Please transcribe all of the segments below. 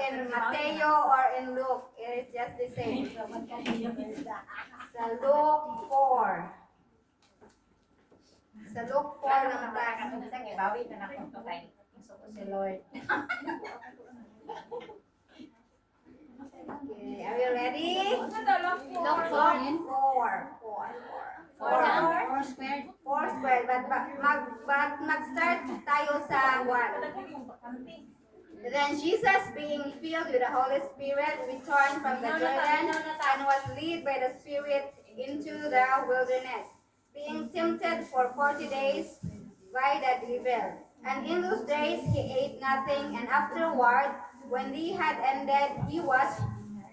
in Mateo or in Luke, it is just the same. Sa Luke 4. Sa Luke 4 naman tayo. Si Lord. Okay, are you ready? Look for in. 4. 4 squared. 4 square. But mag-start tayo sa 1. Then Jesus, being filled with the Holy Spirit, returned from the Jordan and was led by the Spirit into the wilderness, being tempted for 40 days by the devil. And in those days he ate nothing, and afterward, when he had ended, he was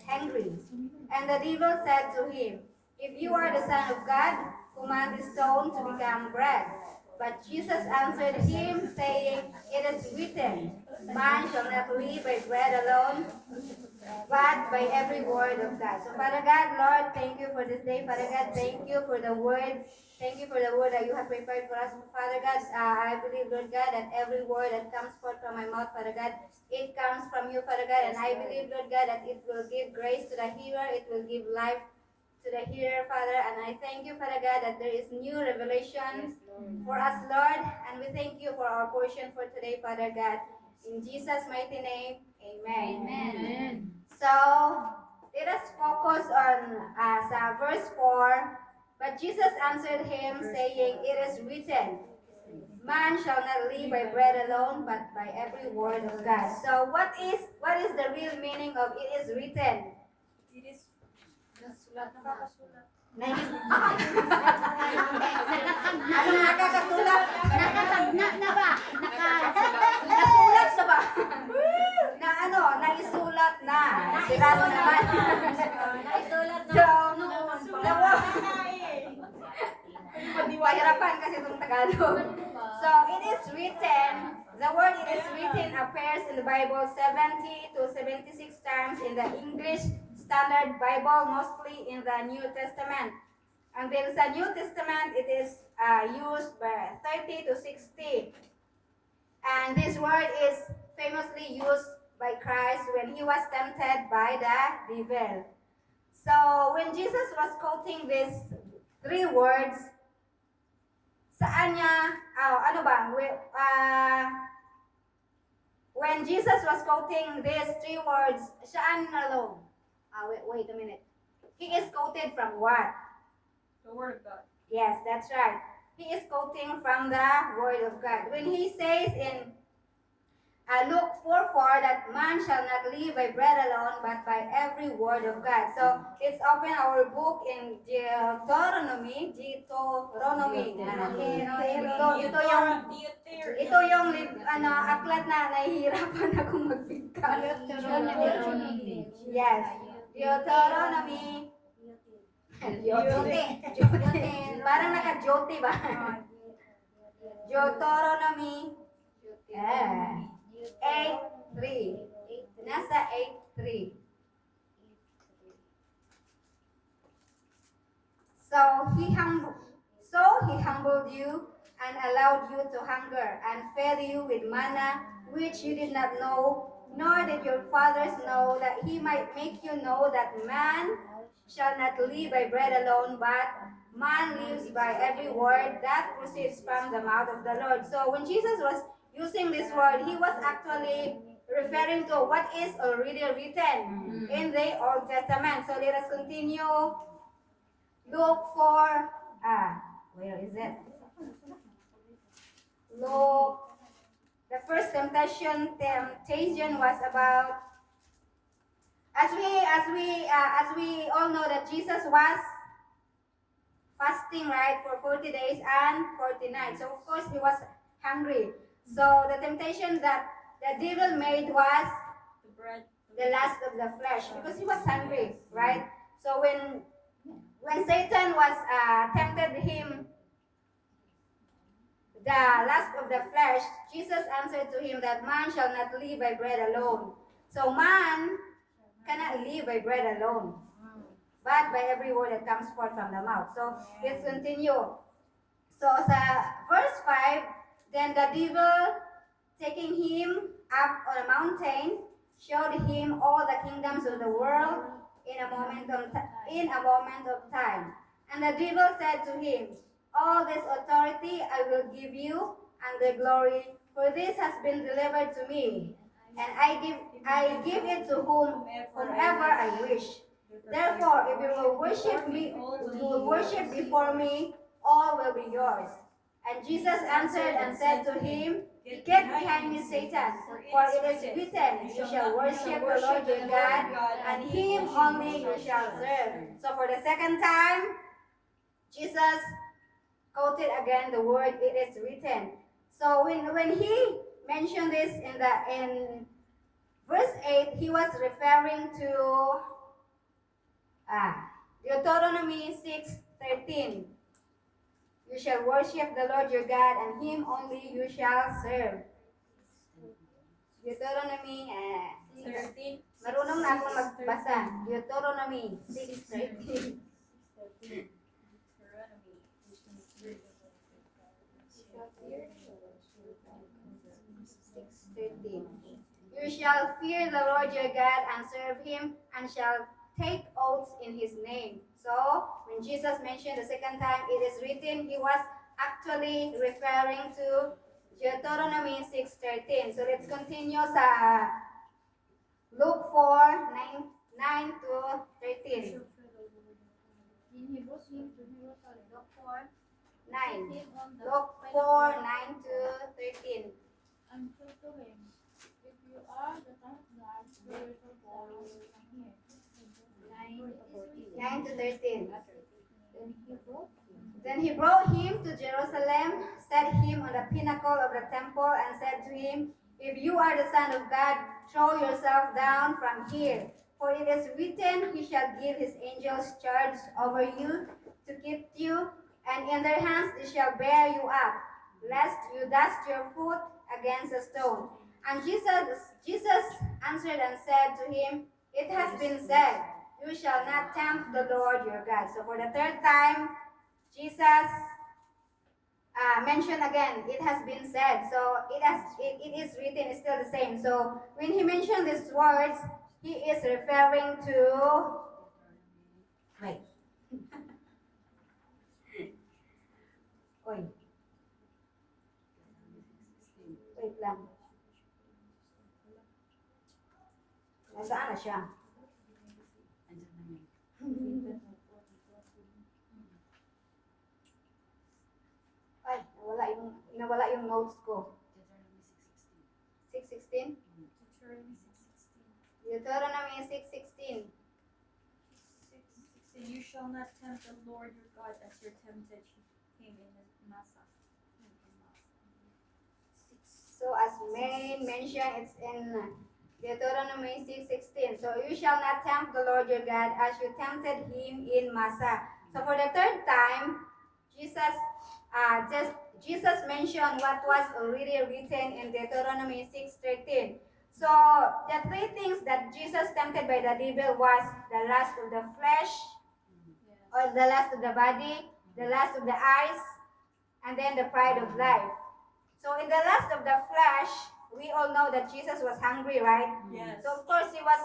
hungry. And the devil said to him, "If you are the Son of God, command the stone to become bread." But Jesus answered him, saying, "It is written, man shall not live by bread alone, but by every word of God." So Father God, Lord, thank you for this day. Father God, thank you for the word. Thank you for the word that you have prepared for us. Father God, I believe, Lord God, that every word that comes forth from my mouth, Father God, it comes from you, Father God. And I believe, Lord God, that it will give grace to the hearer. It will give life to the hearer, Father. And I thank you, Father God, that there is new revelation for us, Lord. And we thank you for our portion for today, Father God. In Jesus' mighty name, amen. Amen. So, let us focus on verse 4. But Jesus answered him, saying, "It is written, man shall not live by bread alone, but by every word of God." So, what is the real meaning of "it is written"? It is Ano nakakasulat? Nakatagna na ba? Nasulat na ba? Na ano, naisulat na. Siguro naman. Naisulat So, na. pahirapan kasi itong Tagalog. So, it is written, the word "it is written" appears in the Bible 70 to 76 times in the English Standard Bible, mostly in the New Testament. And then sa New Testament, it is used by 30 to 60. And this word is famously used by Christ when he was tempted by the devil. So when Jesus was quoting these 3 words, saan niya, when Jesus was quoting these 3 words, saan alone? Wait a minute. He is quoted from what? the word of God. Yes, that's right. He is quoting from the Word of God. When he says in Luke 4:4 that man shall not live by bread alone, but by every word of God. So let's open our book in Deuteronomy. Ito yung aklat na nahihirapan akong magbigkas. Yes, Deuteronomy. Parang naka-jote ba? Deuteronomy 8:3. Nasa 8:3. So he humbled you and allowed you to hunger and fed you with manna which you did not know, nor did your fathers know, that he might make you know that man shall not live by bread alone, but man lives by every word that proceeds from the mouth of the Lord. So when Jesus was using this word, he was actually referring to what is already written in the Old Testament. So let us continue. Luke 4. Where is it? Luke. The first temptation was about, as we all know, that Jesus was fasting, right, for 40 days and 40 nights. So of course he was hungry. So the temptation that the devil made was the lust of the flesh, because he was hungry, right? So when Satan was tempted him, the lust of the flesh, Jesus answered to him that man shall not live by bread alone. So man cannot live by bread alone, but by every word that comes forth from the mouth. So let's continue. So sa verse 5, then the devil, taking him up on a mountain, showed him all the kingdoms of the world in a moment of time. And the devil said to him, all this authority I will give you and the glory, for this has been delivered to me, and I give it to whomever I wish. Therefore, if you will worship me, if you will worship before me, all will be yours. And Jesus answered and said to him, get behind me, Satan, for it is written, you shall worship the Lord your God, and him only you shall serve. So for the second time, Jesus quoted again the word, it is written. So when he mentioned this in verse 8, he was referring to Deuteronomy 6:13. You shall worship the Lord your God, and him only you shall serve. Deuteronomy 13. marunong na akong magbasa. Deuteronomy 6:13. 6:13. You shall fear the Lord your God and serve him, and shall take oaths in his name. So, when Jesus mentioned the second time, it is written, he was actually referring to Deuteronomy 6:13. So, let's continue sa Luke 4:9 to 13. In Hebrews, Luke 4, 9. him on the Luke 4:9 to 13. and said to him, if you are the Son of God, throw yourself down from here. 9 to 13. Then Then he brought he brought him to Jerusalem, set him on the pinnacle of the temple, and said to him, if you are the Son of God, throw yourself down from here. For it is written, he shall give his angels charge over you to keep you, and in their hands they shall bear you up, lest you dash your foot against a stone. And Jesus answered and said to him, it has been said, you shall not tempt the Lord your God. So for the third time, Jesus mentioned again, it has been said. So it is written, it's still the same. So when he mentioned these words, he is referring to, wait. Oy. Wait lang. Nasaan na siya? Ay, nawala yung notes ko. 6:16? Deuteronomy 6:16. You shall not tempt the Lord your God as you tempted him in Massa. So as main mentioned, it's in Deuteronomy 6:16. So you shall not tempt the Lord your God as you tempted him in Massa. So for the third time, Jesus mentioned what was already written in Deuteronomy 6:13. So the three things that Jesus tempted by the devil was the lust of the flesh, or the lust of the body, the lust of the eyes, and then the pride of life. So in the lust of the flesh, we all know that Jesus was hungry, right? Yes. So of course he was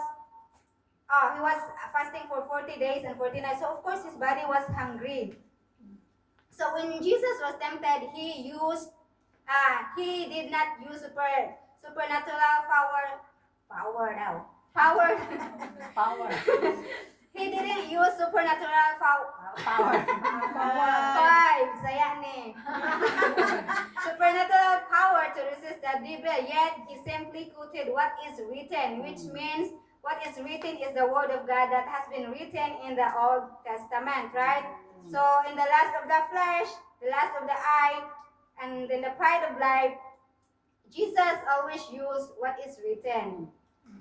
fasting for 40 days and 40 nights. So of course his body was hungry. So when Jesus was tempted, he did not use supernatural power. He didn't use supernatural power. Saya ni. Supernatural power to resist the devil, yet he simply quoted what is written, which means what is written is the word of God that has been written in the Old Testament, right? So in the lust of the flesh, the lust of the eye, and in the pride of life, Jesus always used what is written.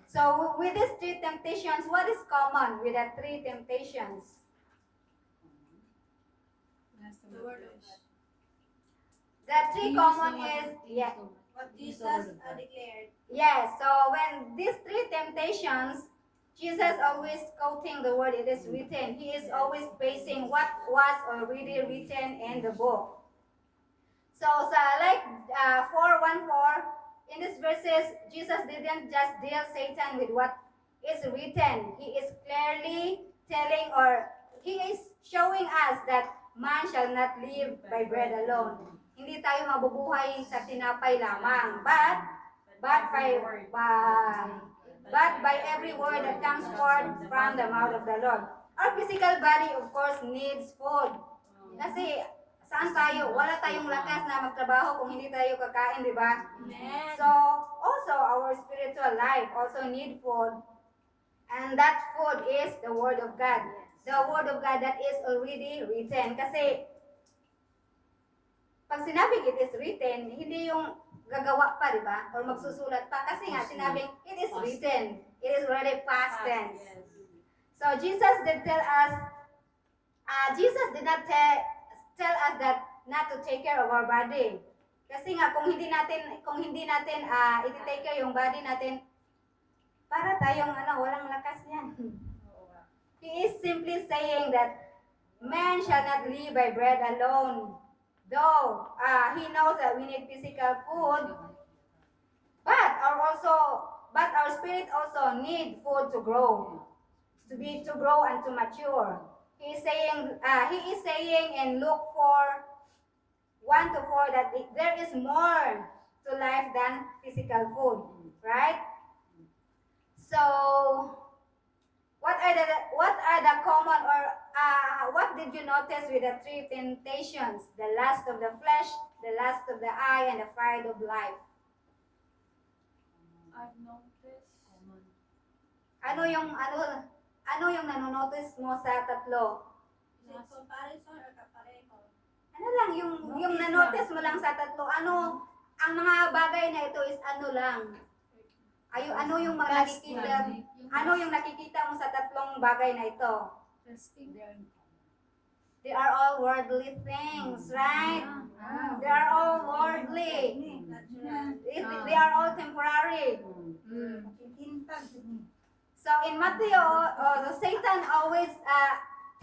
So with these three temptations, what is common with the three temptations? The word of God. The three common is what Jesus declared. yes. So when these three temptations, Jesus always quoting the word it is written. He is always basing what was already written in the book. So like 4:14, in these verses, Jesus didn't just deal Satan with what is written. He is clearly telling, or he is showing us that man shall not live by bread alone. Hindi tayo mabubuhay sa tinapay lamang, but by every word that comes forth from the mouth of the Lord. Our physical body, of course, needs food. Kasi saan tayo? Wala tayong lakas na magtrabaho kung hindi tayo kakain, di ba? So, also our spiritual life also need food. And that food is the Word of God. The Word of God that is already written. Kasi, pag sinabing it is written, hindi yung gagawa pa, di ba? Or magsusulat pa. Kasi nga, sinabing it is written. It is already past tense. So, Jesus did tell us, Jesus did not tell us that not to take care of our body. Kasi nga kung hindi natin i-take care yung body natin, para tayong walang lakas niyan. He is simply saying that man shall not live by bread alone. Though he knows that we need physical food, but our spirit also need food to grow. To grow and to mature. He is saying in Luke 4:1-4 that there is more to life than physical food, right? So, what are the common, or what did you notice with the three temptations? The lust of the flesh, the lust of the eye, and the pride of life. I've noticed. Ano yung nanonotice mo sa tatlo? Comparison or kapareho? Ano lang yung nanotice mo lang sa tatlo? Ano ang mga bagay na ito is ano lang? Ano yung mga nakikita? Ano yung nakikita mo sa tatlong bagay na ito? They are all worldly things, right? They are all worldly. They are all temporary. So in Matthew, Satan always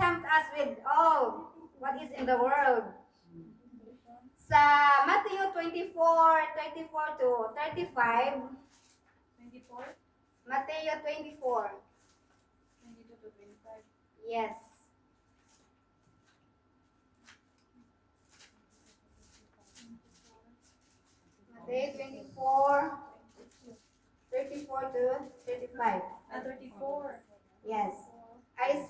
tempt us with all what is in the world. Sa Matthew 24:34-35, 24? Matthew 24. 22-25. Yes. Matthew 24:34-35. 34. Yes.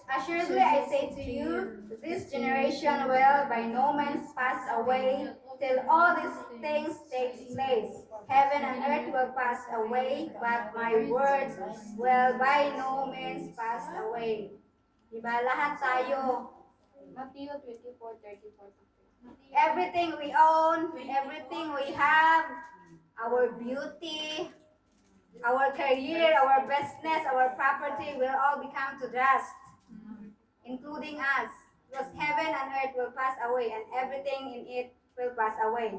Assuredly I say to you, this generation will by no means pass away till all these things take place. Heaven and earth will pass away, but my words will by no means pass away. Diba? Lahat tayo. Matthew 24:34. Everything we own, everything we have, our beauty, our career, our business, our property will all become to dust, including us. Because heaven and earth will pass away and everything in it will pass away.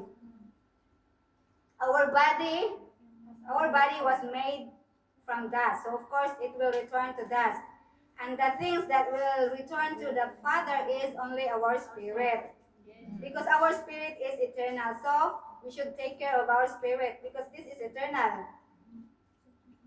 Our body was made from dust. So of course it will return to dust. And the things that will return to the Father is only our spirit. Because our spirit is eternal. So we should take care of our spirit because this is eternal.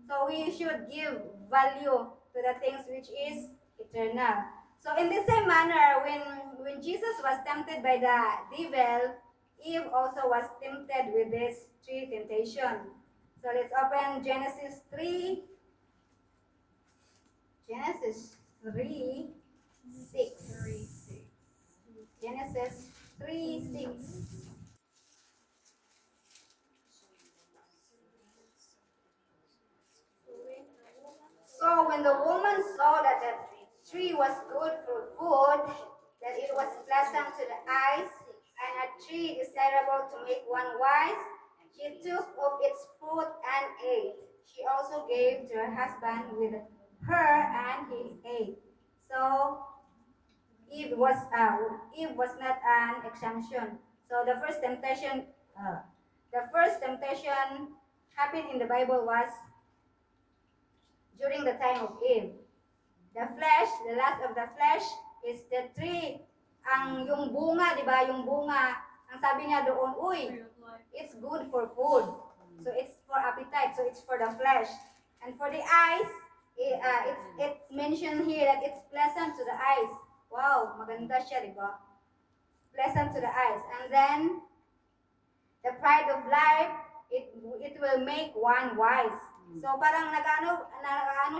So we should give value to the things which is eternal. So in the same manner, when Jesus was tempted by the devil, Eve also was tempted with these three temptations. So let's open Genesis 3. Genesis 3:6. Genesis 3:6. So when the woman saw that the tree was good for food, that it was pleasant to the eyes, and a tree desirable to make one wise, she took of its fruit and ate. She also gave to her husband with her, and he ate. So Eve was not an exemption. So the first temptation happened in the Bible was during the time of Eve. The lust of the flesh is the tree. Yung bunga, di ba? Yung bunga, ang sabi niya doon, uy, it's good for food. So it's for appetite, so it's for the flesh. And for the eyes, it's mentioned here that it's pleasant to the eyes. Wow, maganda siya, di ba? Pleasant to the eyes. And then, the pride of life, it will make one wise. So parang nag-ano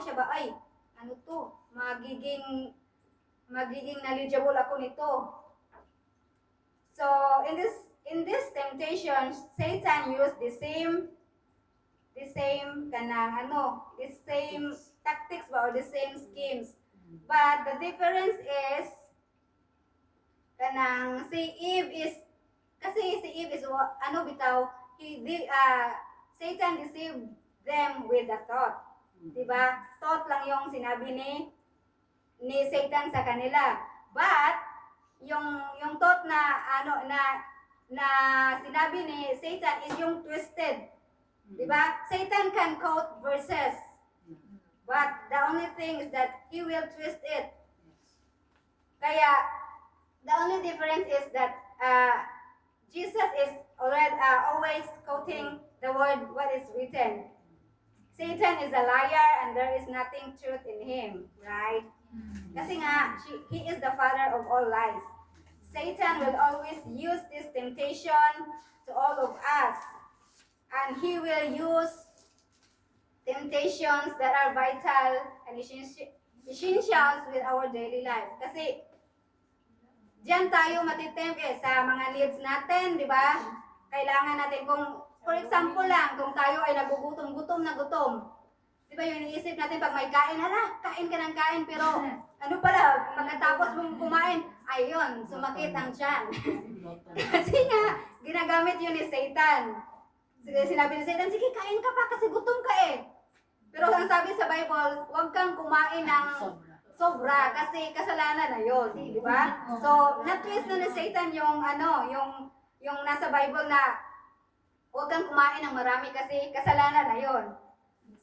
siya ba, ay, ano to, magiging knowledgeable ako nito. So in this temptation, Satan used the same tactics ba, or the same schemes. But the difference is si Eve is ano bitaw, Satan deceived them with the thought. Diba? Thought lang yung sinabi ni Satan sa kanila. But yung thought na sinabi ni Satan is yung twisted. Diba? Satan can quote verses. But the only thing is that he will twist it. Kaya the only difference is that Jesus is always quoting the word what is written. Satan is a liar and there is nothing truth in him, right? Kasi nga, he is the father of all lies. Satan will always use this temptation to all of us. And he will use temptations that are vital and essentials with our daily life. Kasi diyan tayo matitempt sa mga needs natin, di ba? Kailangan natin for example lang, kung tayo ay nagugutom, gutom na gutom. Di ba yung iniisip natin pag may kain, kain ka ng kain, pero ano pala, pagkatapos mong kumain, ayun, sumakit ang tiyan. Kasi nga, ginagamit yun ni Satan. Sinabi ni Satan, sige, kain ka pa kasi gutom ka eh. Pero ang sabi sa Bible, huwag kang kumain ng sobra kasi kasalanan na yun, di ba? So, na-twist na ni Satan yung nasa Bible na huwag kang kumain ng marami kasi kasalanan na yun.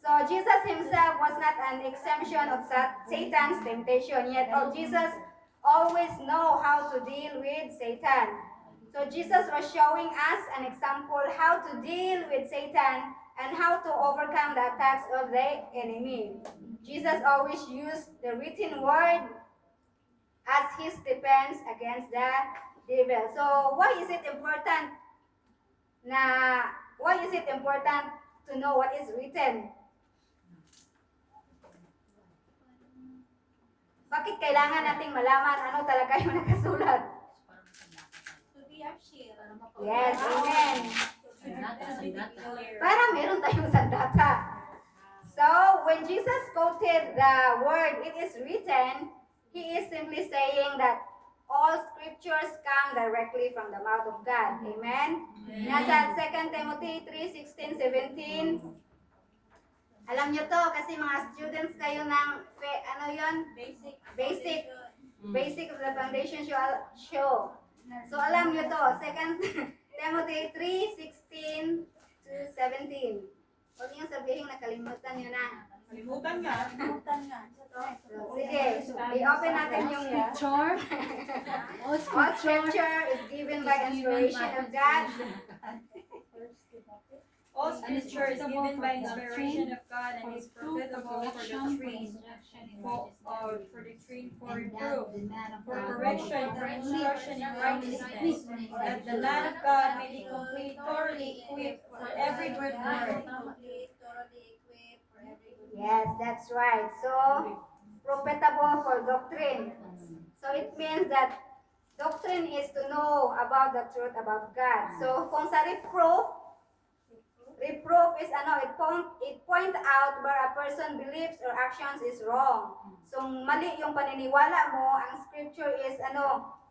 So, Jesus himself was not an exemption of Satan's temptation, yet Jesus always know how to deal with Satan. So, Jesus was showing us an example how to deal with Satan and how to overcome the attacks of the enemy. Jesus always used the written word as his defense against the devil. So, why is it important to know what is written? Bakit kailangan nating malaman ano talaga yung nakasulat? To be our shield. Yes, amen. Para meron tayong sandata. So, when Jesus quoted the word, it is written, he is simply saying that all scriptures come directly from the mouth of God. Amen? Nasa 2 Timothy 3:16, 17. Alam nyo to kasi mga students kayo ng, basic of the foundation show. So, alam nyo to, 2 Timothy 3:16 to 17. Huwag nyo sabihin nakalimutan nyo na. Kalimutan nga. Sige, i-open natin yung Scripture. all scripture is given by inspiration of God. All scripture is given by inspiration of God and is profitable for doctrine, for reproof, for correction, for instruction in righteousness, that the man of God may be complete, thoroughly equipped for every good work. Yes, that's right. So, profitable for doctrine. So, it means that doctrine is to know about the truth about God. So, kung sa reproof is it point out where a person believes or actions is wrong. So, mali yung paniniwala mo, ang scripture is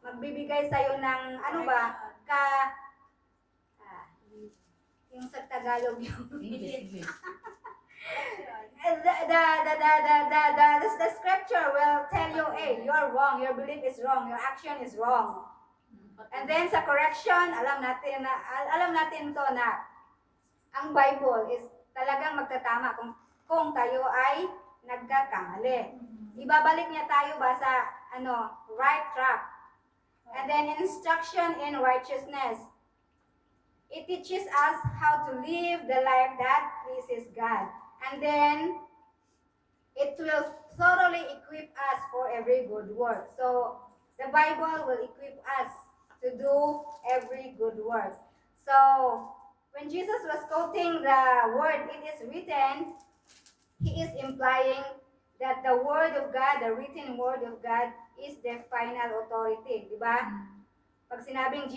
magbibigay sa'yo ng yung sa Tagalog yung the scripture will tell you, hey, you're wrong, your belief is wrong, your action is wrong. And then sa correction, alam natin to na ang Bible is talagang magtatama kung tayo ay nagkakamali. Ibabalik niya tayo ba sa right track. And then instruction in righteousness. It teaches us how to live the life that pleases God. And then it will thoroughly equip us for every good work. So the Bible will equip us to do every good work. So when Jesus was quoting the word, it is written, he is implying that the word of God, the written word of God, is the final authority, di ba? Pag sinabing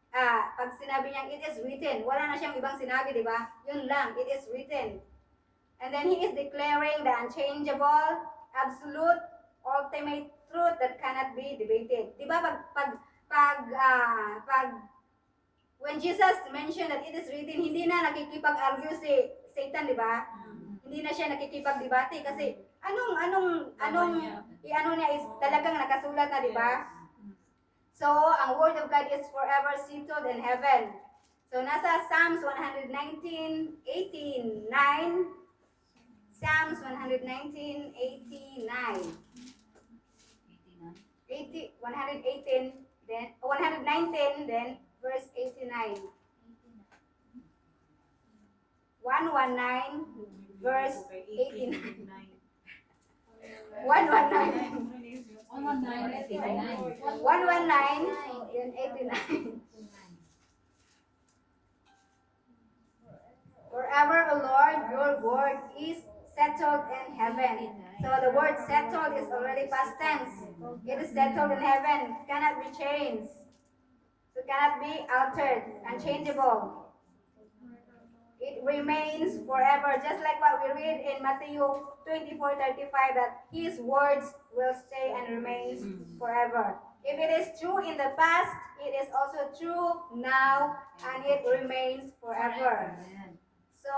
pag sinabi niyang it is written, wala na siyang ibang sinabi, di ba? Yun lang, it is written. And then he is declaring the unchangeable, absolute, ultimate truth that cannot be debated. Di ba when Jesus mentioned that it is written, hindi na nakikipag-argue si Satan, di ba? Hindi na siya nakikipag-debate kasi anong i-ano niya is talagang nakasulat na, di ba? So, ang word of God is forever settled in heaven. So, nasa Psalms 119:18-9. Psalms 119:89. 118, then 119, then verse 89. 119, verse 89. 119. 119, then 89. Forever, O Lord, your word is settled in heaven. So the word settled is already past tense. It is settled in heaven. It cannot be changed. So it cannot be altered, unchangeable. It remains forever, just like what we read in Matthew 24:35, that his words will stay and remains forever. If it is true in the past, it is also true now, and it remains forever. So,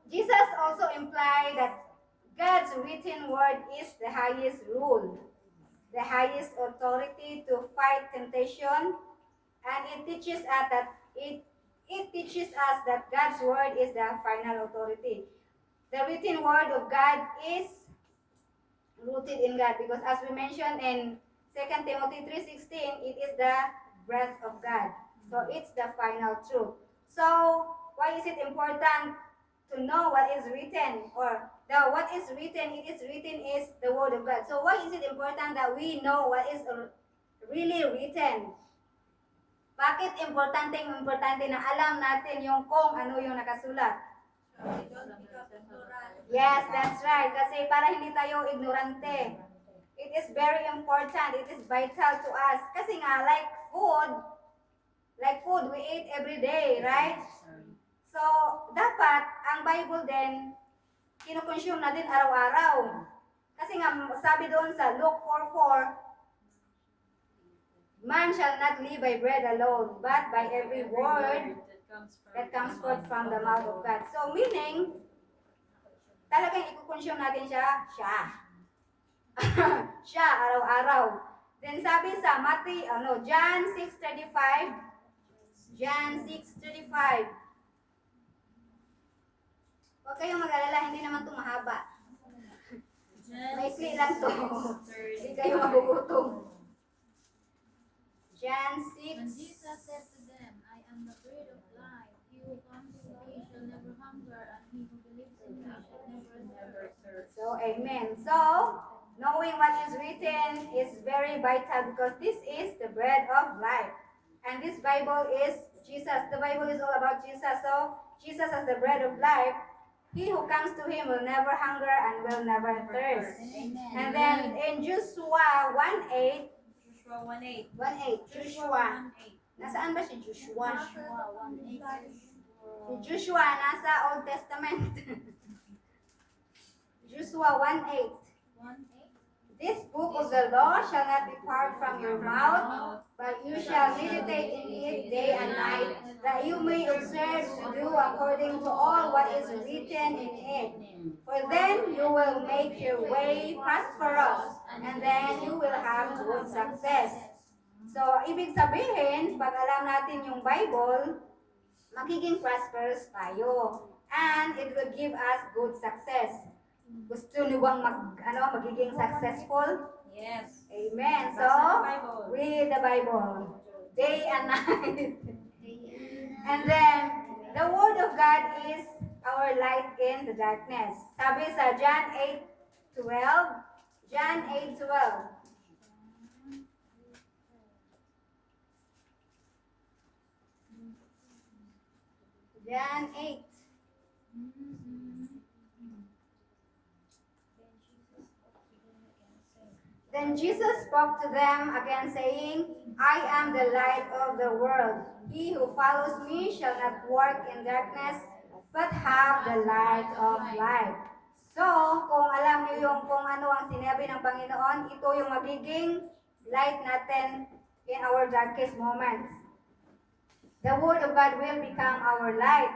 Jesus also implied that God's written word is the highest rule, the highest authority to fight temptation, and it teaches us that God's word is the final authority. The written word of God is rooted in God, because as we mentioned in 2 Timothy 3:16, it is the breath of God. So it's the final truth. So why is it important to know what is written, or what is written? It is written is the word of God. So why is it important that we know what is really written? Bakit importante na alam natin yung kung ano yung nakasulat? Yes, that's right. Kasi para hindi tayo ignorante. It is very important. It is vital to us. Kasi nga, like food we eat every day, right? So, dapat ang Bible din, kinukonsume na din araw-araw. Kasi nga, sabi doon sa Luke 4:4, man shall not live by bread alone, but by every word that comes forth from the mouth of God. So, meaning, talagang ikukonsume natin siya. Siya, araw-araw. Then sabi sa John 6:35, John 6:35. Huwag kayong mag-alala, hindi naman ito mahaba. Maikli lang to. Hindi kayo magugutom. John 6. And Jesus said to them, I am the bread of life. He who comes to me shall never hunger, and he who believes in me shall never thirst. So, amen. So, knowing what is written is very vital, because this is the bread of life. And this Bible is Jesus. The Bible is all about Jesus. So, Jesus as the bread of life. He who comes to him will never hunger and will never thirst. Amen. And then in Joshua 1:8. Joshua. Nasaan ba si Joshua? Si Joshua nasa Old Testament. Joshua 1:8. This book of the law shall not depart from your mouth, but you shall meditate in it day and night, that you may observe to do according to all what is written in it. For then you will make your way prosperous, and then you will have good success. So, ibig sabihin, pag alam natin yung Bible, magiging prosperous tayo. And it will give us good success. Gusto niyo bang magiging successful? Yes. Amen. So, read the Bible day and night. And then, the Word of God is our light in the darkness. Sabi sa John 8:12, John 8:12. John 8. Then Jesus spoke to them again, saying, I am the light of the world. He who follows me shall not walk in darkness, but have the light of life. So, kung alam niyo yung kung ano ang sinabi ng Panginoon, ito yung magiging light natin in our darkest moments. The Word of God will become our light.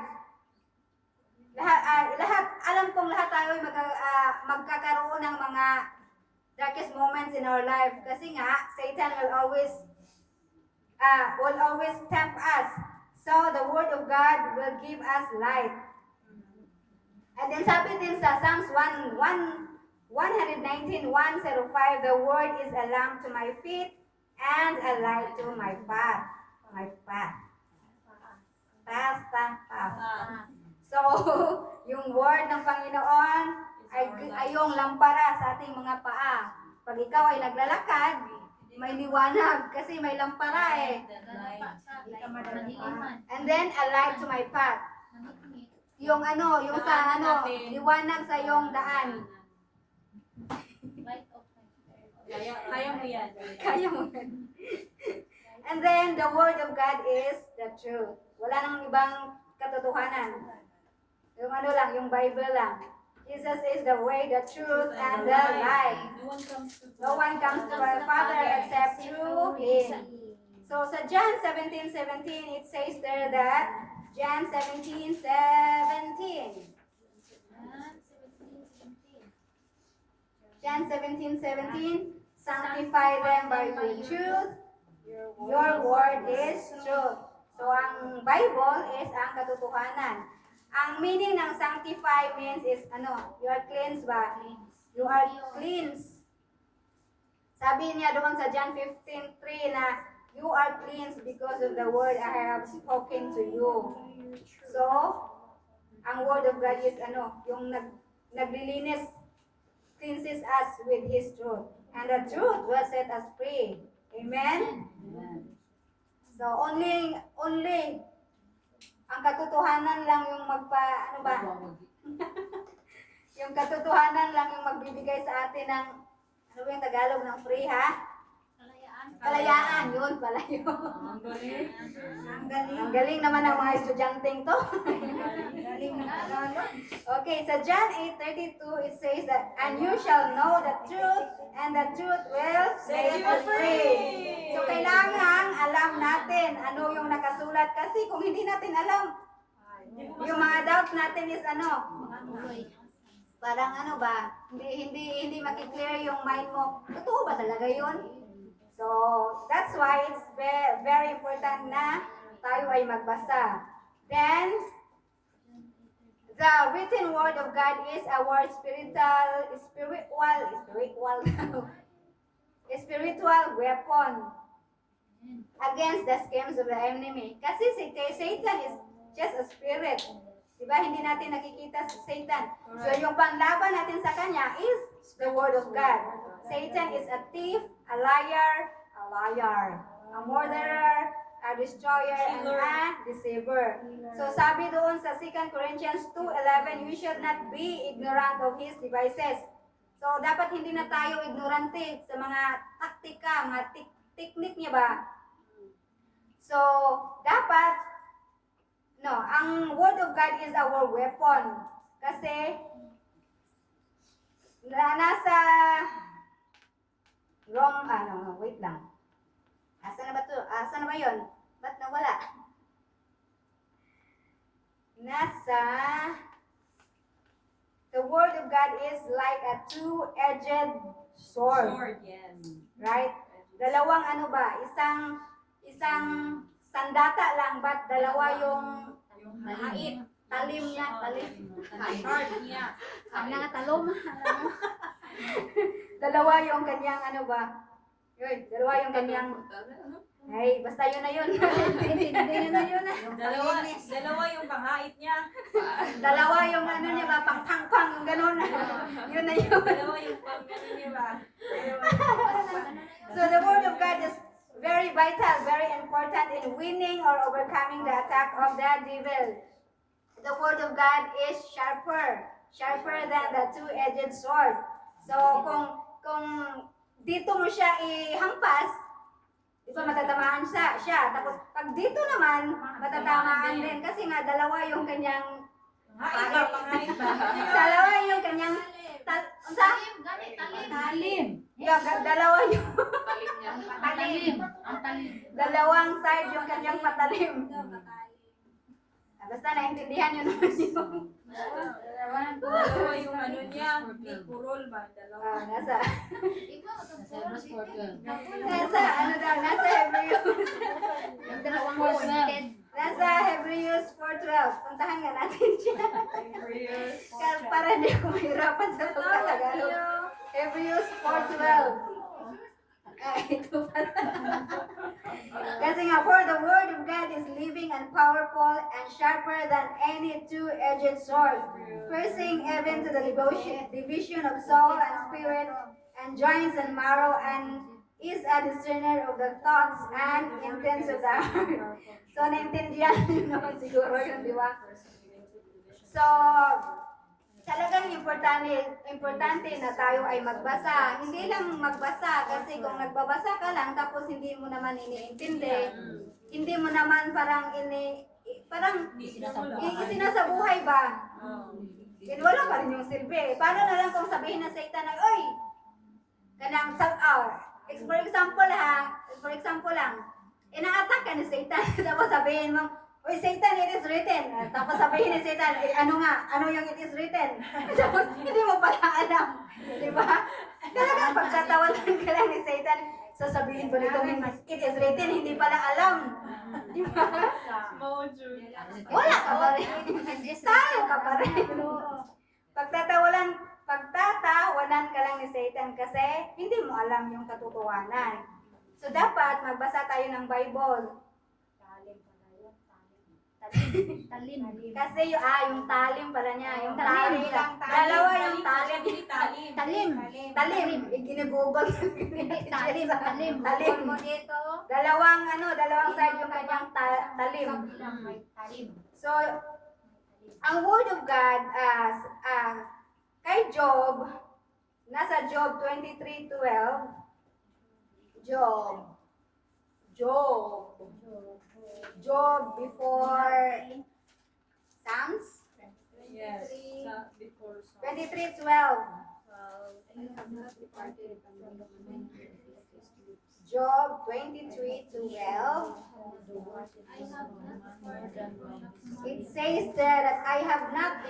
Alam kong lahat tayo ay magkakaroon ng mga darkest moments in our life kasi nga Satan will always tempt us. So the Word of God will give us light. And then sabi din sa Psalms 119:105, the Word is a lamp to my feet and a light to my path. My path. So, yung Word ng Panginoon ay yung lampara sa ating mga paa. Pag ikaw ay naglalakad, may liwanag kasi may lampara eh. And then, a light to my path. Yung liwanag sa iyong daan. Kaya mo yan. Kaya mo yan. And then, the Word of God is the truth. Wala nang ibang katotohanan. Yung Bible lang. Jesus is the way, the truth, and the life. No one comes to our Father except through Him. So sa John 17:17, it says there that, John 17:17. John 17:17, sanctify them by your truth. Your word is truth. So ang Bible is ang katotohanan. Ang meaning ng sanctify means is you are cleansed ba? You are cleansed. Sabi niya doon sa John 15:3 na you are cleansed because of the word I have spoken to you. So, ang word of God is yung naglilinis, cleanses us with His truth. And the truth will set us free. Amen? So, only ang katotohanan lang yung yung katotohanan lang yung magbibigay sa atin ng, yung Tagalog ng free, ha? Kalayaan, yun pala yun. Ang galing naman ng mga estudyanteng to. Okay, sa John 8:32, it says that, and you shall know the truth, and the truth will set you free. So, kailangan alam natin ano yung nakasulat. Kasi kung hindi natin alam, yung mga doubts natin is parang hindi makiklear yung mind mo. Totoo ba talaga yun? So, that's why it's very important na tayo ay magbasa. Then, the written word of God is our spiritual weapon against the schemes of the enemy. Kasi si Satan is just a spirit. Diba? Hindi natin nakikita si Satan. So, yung panlaban natin sa kanya is the word of God. Satan is a thief, a liar, a murderer, a destroyer, and a deceiver. So sabi doon sa 2 Corinthians 2:11, we should not be ignorant of his devices. So dapat hindi na tayo ignorante sa mga taktika, mga teknik niya ba? So dapat, ang word of God is our weapon. Kasi nasa wait lang. Asa na ba to? Asa na ba yun? Ba't nawala? The word of God is like a two-edged sword. Yes. Right? Dalawang isang sandata lang, but dalawa yung hait. Talim niya. Sharp niya. Talom. Dalawa yung kanyang dalawa yung kanyang Ay, basta yun na yun. Yun na yun. Dalawa yung panghait niya. Dalawa yung ano niya ba, pang-pang-pang, yung gano'n. Yun na yun. Dalawa yung pang-ano niya ba? So the word of God is very vital, very important in winning or overcoming the attack of the devil. The word of God is sharper than the two-edged sword. So kung dito mo siya ihampas, di ba matatamaan siya. Tapos pag dito naman, matatamaan din kasi nga dalawa yung kanyang Panghait ba? dalawa yung kanyang Talim, gani, talim. dalawa yung Ang talim. dalawang side yung kanyang patalim. Basta naintindihan nyo naman yun. Dalawa yung ano niya. Purol ba? Dalawa. Nasa Ikaw, nasa Hebrews. Dalawang Nasa Hebrews 4:12. Puntahan nga natin siya. Para di ako mahirapan sa pagkatagalog. Hebrews 4:12. Ito pala. Kasi nga, for the word of God is living and powerful and sharper than any two-edged sword, piercing even to the division of soul and spirit and joints and marrow, and is a discerner of the thoughts and intents of the heart. So, naintindihan nyo naman siguro yun, di ba? So, talagang importante na tayo ay magbasa. Hindi lang magbasa kasi kung nagbabasa ka lang tapos hindi mo naman iniintindi, hindi mo naman parang isinasabuhay ba? Then wala pa rin yung silbi. Paano na lang kung sabihin ng Satan na, oy, kanang for example lang, ina-attack ka ni Satan, tapos sabihin mo, uy, Satan, it is written. Tapos sabihin ni Satan, ano yung it is written? Tapos hindi mo pala alam. Di ba? Talagang pagkatawanan ka lang ni Satan, sasabihin ba nito, it is written, hindi pala alam. Di ba? Wala ka pa rin. Tayo ka pa rin. Pagtatawanan ka lang ni Satan kasi hindi mo alam yung katotohanan. So dapat magbasa tayo ng Bible. Kasi yung talim pala niya, yung talim. Dalawa yung talim. Talim. Ginugugol. Talim. Dalawang side yung kanyang talim. So, ang word of God kay Job, nasa Job 23:12, Job before Psalms? Yes. Before 23:12. Job 23:12. It says there that I have not